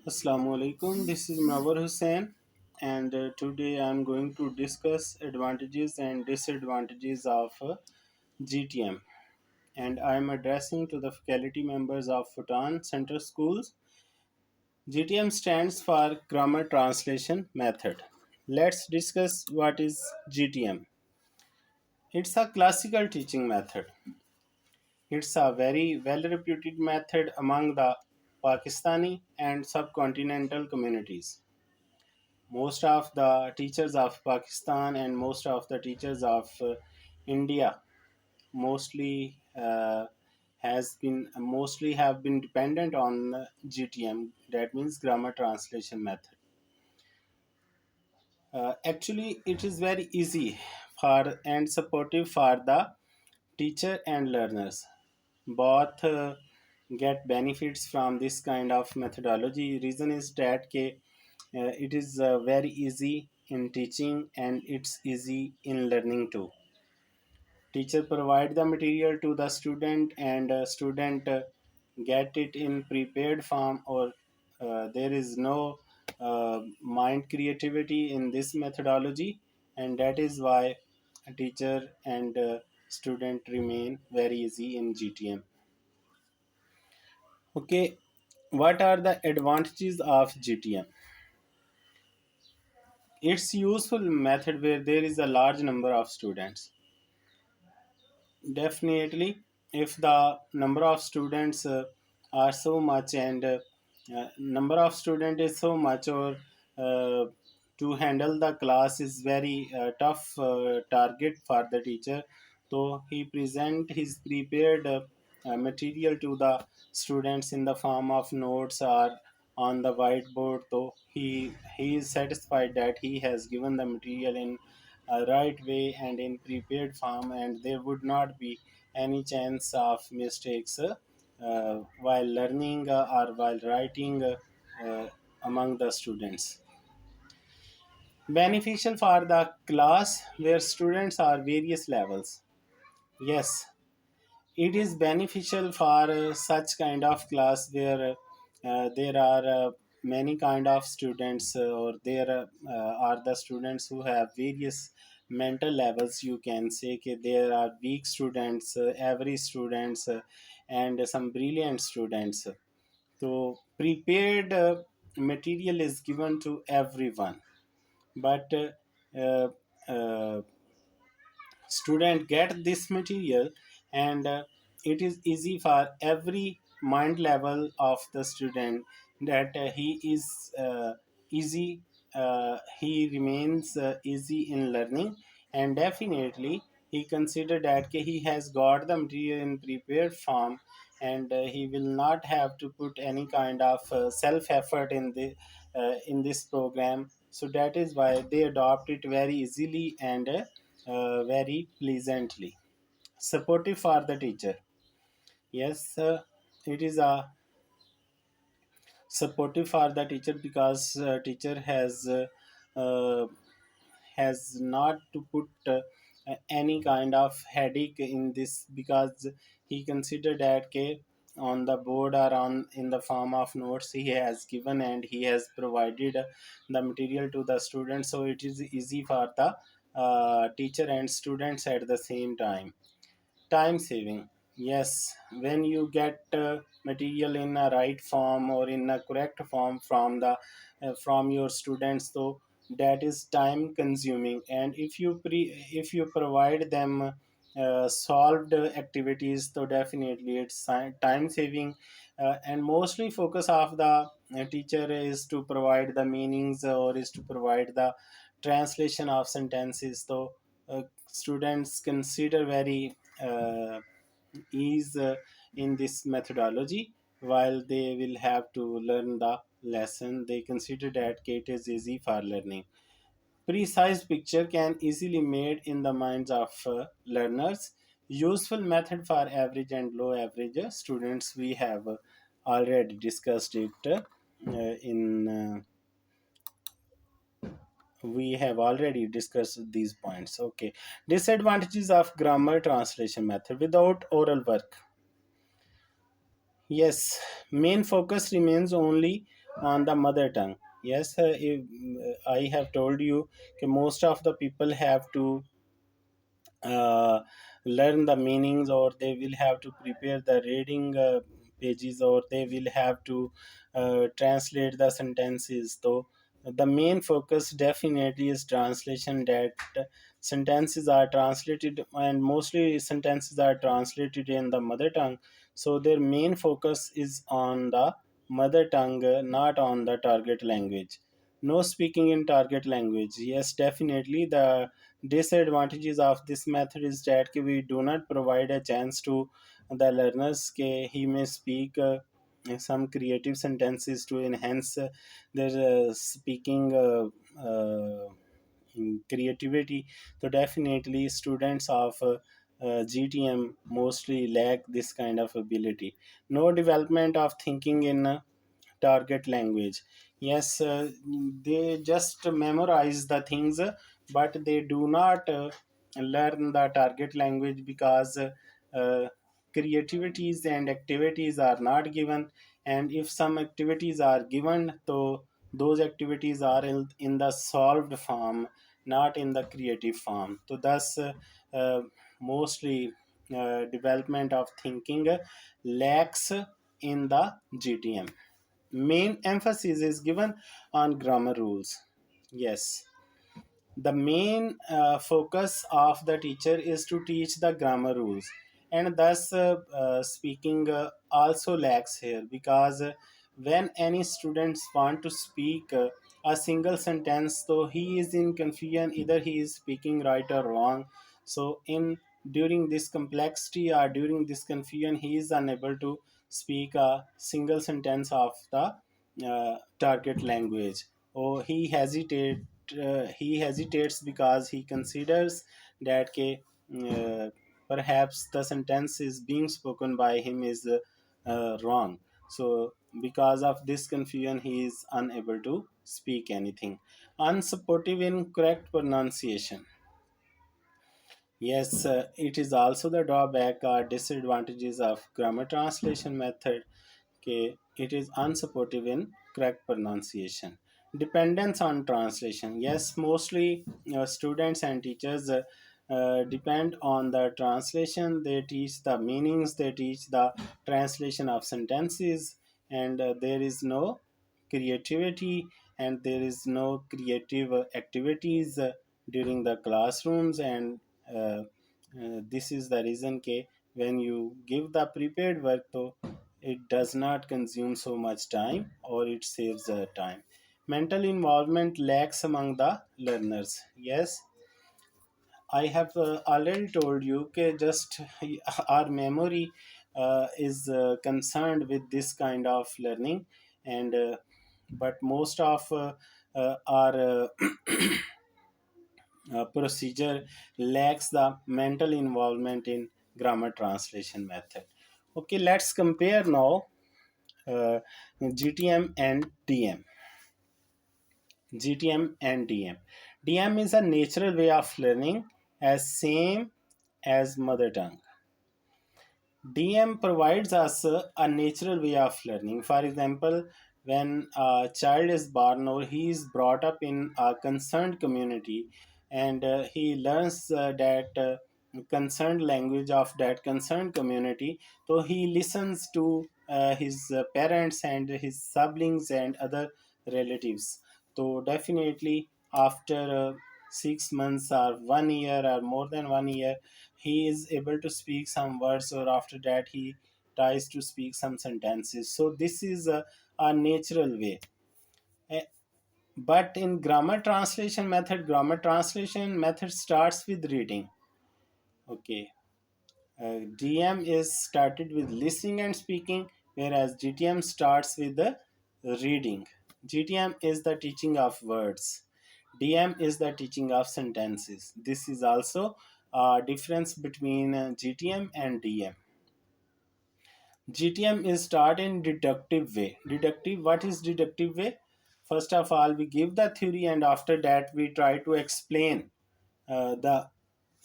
Assalamu alaikum. This is Munawar Hussain, and today I am going to discuss advantages and disadvantages of GTM. And I am addressing to the faculty members of Futan Center Schools. GTM stands for Grammar Translation Method. Let's discuss what is GTM. It's a classical teaching method. It's a very well reputed method among the Pakistani and subcontinental communities. Most of the teachers of Pakistan and most of the teachers of India mostly mostly have been dependent on GTM. That means grammar translation method. Actually, it is very easy for and supportive for the teacher and learners. Both get benefits from this kind of methodology. Reason is that it is very easy in teaching and it's easy in learning too. Teacher provide the material to the student and student get it in prepared form, or there is no mind creativity in this methodology, and that is why a teacher and student remain very easy in GTM. Okay, what are the advantages of GTM? It's useful method where there is a large number of students. Definitely, if the number of students are so much and number of student is so much, or uh, to handle the class is very tough target for the teacher, so he present his prepared material to the students in the form of notes or on the whiteboard. So he is satisfied that he has given the material in a right way and in prepared form, and there would not be any chance of mistakes while learning or while writing among the students. Beneficial for the class where students are various levels. Yes, it is beneficial for such kind of class where there are many kind of students, or there are the students who have various mental levels. You can say there are weak students, average students, and some brilliant students. So prepared material is given to everyone, but uh, uh, student get this material, and it is easy for every mind level of the student, that he is easy he remains easy in learning, and definitely he consider that he has got the material in prepared form, and he will not have to put any kind of self effort in this program. So that is why they adopt it very easily and very pleasantly. Supportive for the teacher. Yes, it is a supportive for the teacher because teacher uh, has not to put any kind of headache in this, because he considered that on the board or on in the form of notes he has given, and he has provided the material to the students, so it is easy for the teacher and students at the same time. Time saving. Yes, when you get material in a right form or in a correct form from the from your students, so that is time consuming. And if you provide them solved activities, so definitely it's time saving. And mostly focus of the teacher is to provide the meanings, or is to provide the translation of sentences. So students consider very ease in this methodology, while they will have to learn the lesson. They consider that it is easy for learning. Precise picture can easily made in the minds of learners. Useful method for average and low average students. We have already discussed it in we have already discussed these points. Okay, disadvantages of grammar translation method without oral work. Yes, main focus remains only on the mother tongue. Yes, I have told you that most of the people have to uh, learn the meanings, or they will have to prepare the reading pages, or they will have to translate the sentences. So the main focus definitely is translation, that sentences are translated, and mostly sentences are translated in the mother tongue. So their main focus is on the mother tongue, not on the target language. No speaking in target language. Yes, definitely the disadvantages of this method is that we do not provide a chance to the learners कि he may speak some creative sentences to enhance their speaking creativity. So definitely students of GTM mostly lack this kind of ability. No development of thinking in target language. Yes, they just memorize the things, but they do not learn the target language, because creativities and activities are not given. And if some activities are given, so those activities are in the solved form, not in the creative form. So thus uh, mostly development of thinking lacks in the GTM. Main emphasis is given on grammar rules. Yes, the main focus of the teacher is to teach the grammar rules, and thus speaking also lacks here, because when any students want to speak a single sentence, so he is in confusion, either he is speaking right or wrong. So in during this complexity, or during this confusion, he is unable to speak a single sentence of the target language, or he hesitates because he considers that perhaps the sentence is being spoken by him is wrong. So because of this confusion, he is unable to speak anything. Unsupportive in correct pronunciation. Yes, it is also the drawback or disadvantages of grammar translation method. Okay, it is unsupportive in correct pronunciation. Dependence on translation. Yes, mostly students and teachers depend on the translation. They teach the meanings, they teach the translation of sentences, and there is no creativity, and there is no creative activities during the classrooms. And this is the reason when you give the prepared work, though, it does not consume so much time, or it saves time. Mental involvement lacks among the learners. Yes, I have already told you just our memory is concerned with this kind of learning, and but most of our procedure lacks the mental involvement in grammar translation method. Okay, let's compare now uh, GTM and DM. GTM and DM. DM is a natural way of learning, as same as mother tongue. DM provides us a natural way of learning. For example, when a child is born or he is brought up in a concerned community, and he learns that concerned language of that concerned community, so he listens to his parents and his siblings and other relatives. So definitely after 6 months or 1 year or more than 1 year, he is able to speak some words, or after that he tries to speak some sentences. So this is a natural way. Eh, but in grammar translation method starts with reading. Okay, DM is started with listening and speaking, whereas GTM starts with the reading. GTM is the teaching of words. DM is the teaching of sentences. This is also a difference between GTM and DM. GTM is taught in deductive way. Deductive, what is deductive way? First of all, we give the theory, and after that we try to explain the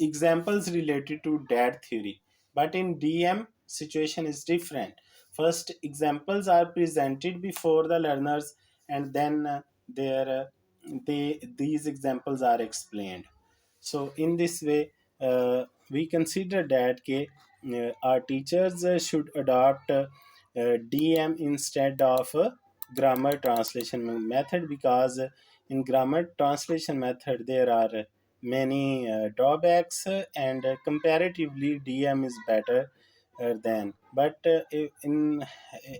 examples related to that theory. But in DM, situation is different. First, examples are presented before the learners, and then there these examples are explained. So in this way, we consider that our teachers should adopt DM instead of grammar translation method, because in grammar translation method there are many drawbacks, and comparatively DM is better than. But in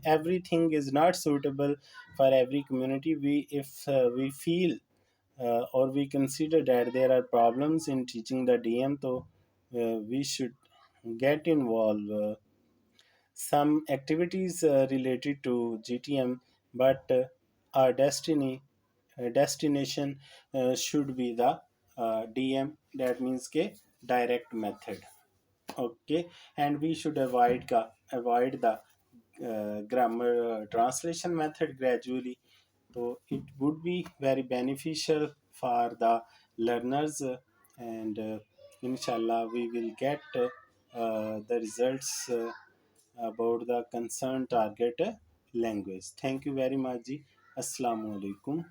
everything is not suitable for every community. We if we feel or we consider that there are problems in teaching the DM, so we should get involved some activities related to GTM, but our destination should be the DM. That means ke direct method. Okay, and we should avoid the grammar translation method gradually. So it would be very beneficial for the learners, and inshallah we will get the results about the concerned target language. Thank you very much ji. Assalamu alaikum.